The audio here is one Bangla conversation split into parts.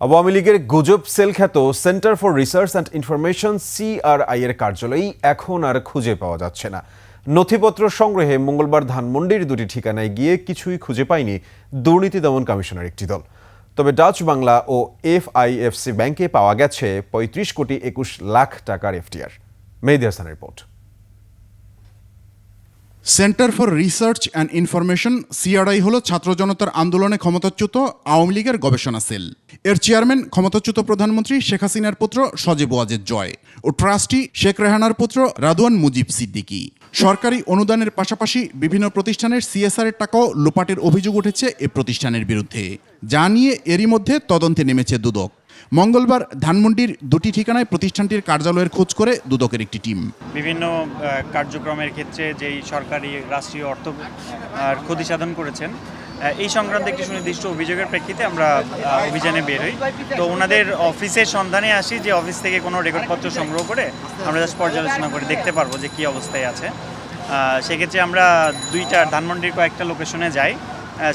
আওয়ামী লীগের গুজব সেল খ্যাত centre for research and information CRI এর কার্যালয় এখন আর খুঁজে পাওয়া যাচ্ছে না। নথিপত্র সংগ্রহে মঙ্গলবার ধানমন্ডির দুটি ঠিকানায় গিয়ে কিছুই খুঁজে পায়নি দুর্নীতি দমন কমিশনের একটি দল। তবে ডাচ বাংলা ও FIFC ব্যাংকে পাওয়া গেছে 35 কোটি 21 লাখ টাকার FTR। মেহেদী হাসানের report. Centre for research and information CRI হল ছাত্র জনতার আন্দোলনে ক্ষমতাচ্যুত আওয়ামী লীগের গবেষণা সেল। এর চেয়ারম্যান ক্ষমতাচ্যুত প্রধানমন্ত্রী শেখ হাসিনার পুত্র সজীব ওয়াজেদ জয় ও ট্রাস্টি শেখ রেহানার পুত্র রাদওয়ান মুজিব সিদ্দিকী। সরকারি অনুদানের পাশাপাশি বিভিন্ন প্রতিষ্ঠানের CSR এর টাকাও লোপাটের অভিযোগ উঠেছে এ প্রতিষ্ঠানের বিরুদ্ধে, যা নিয়ে এরই মধ্যে তদন্তে নেমেছে দুদক। মঙ্গলবার ধানমন্ডির দুটি ঠিকানায় প্রতিষ্ঠানটির কার্যালয়ের খোঁজ করে দুদকের একটি টিম বিভিন্ন কার্যক্রমের ক্ষেত্রে যেই সরকারি রাষ্ট্রীয় অর্থ ক্ষতি সাধন করেছেন এই সংক্রান্ত একটি সুনির্দিষ্ট অভিযোগের প্রেক্ষিতে আমরা অভিযানে বের হই। তো ওনাদের অফিসের সন্ধানে আসি, যে অফিস থেকে কোনো রেকর্ডপত্র সংগ্রহ করে আমরা জাস্ট পর্যালোচনা করে দেখতে পারবো যে কী অবস্থায় আছে। সেক্ষেত্রে আমরা ধানমন্ডির কয়েকটা লোকেশনে যাই,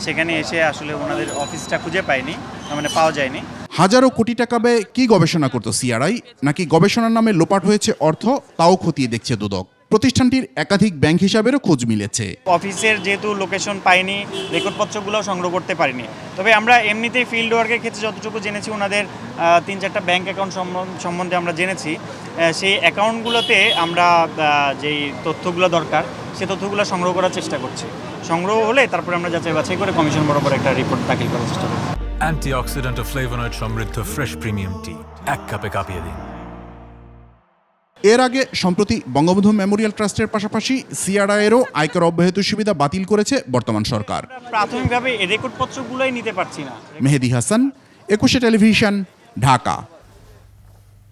সেখানে এসে আসলে ওনাদের অফিসটা খুঁজে পাইনি, মানে পাওয়া যায়নি। হাজারো কোটি টাকা ব্যয়ে কি গবেষণা করত CRI, নাকি গবেষণার নামে লোপাট হয়েছে অর্থ, তাও খতিয়ে দেখছে দুদক। প্রতিষ্ঠানটির একাধিক ব্যাংক হিসাবেরও খোঁজ মিলেছে। অফিসের যেহেতু লোকেশন পাইনি, রেকর্ডপত্রগুলোও সংগ্রহ করতে পারিনি। তবে আমরা এমনিতেই ফিল্ড ওয়ার্কের ক্ষেত্রে যতটুকু জেনেছি, ওনাদের 3-4টা ব্যাংক অ্যাকাউন্ট সম্বন্ধে আমরা জেনেছি। সেই অ্যাকাউন্টগুলোতে আমরা যেই তথ্যগুলো দরকার সে তথ্যগুলো সংগ্রহ করার চেষ্টা করছি। সংগ্রহ হলে তারপরে আমরা যাচাই বাছাই করে কমিশন বরাবর একটা রিপোর্ট দাখিল করার চেষ্টা করব। অ্যান্টিঅক্সিডেন্ট ও ফ্লেভোনয়েড সমৃদ্ধ ফ্রেশ প্রিমিয়াম টি এক কাপে কাঁপিয়ে দিন। এর আগে সম্প্রতি বঙ্গবন্ধু মেমোরিয়াল ট্রাস্টের পাশাপাশি CRI এরও আয়কর অব্যাহতি সুবিধা বাতিল করেছে বর্তমান সরকার। প্রাথমিকভাবে এই রেকর্ডপত্রগুলোই নিতে পারছি না। মেহেদী হাসান, 21 টেলিভিশন, ঢাকা।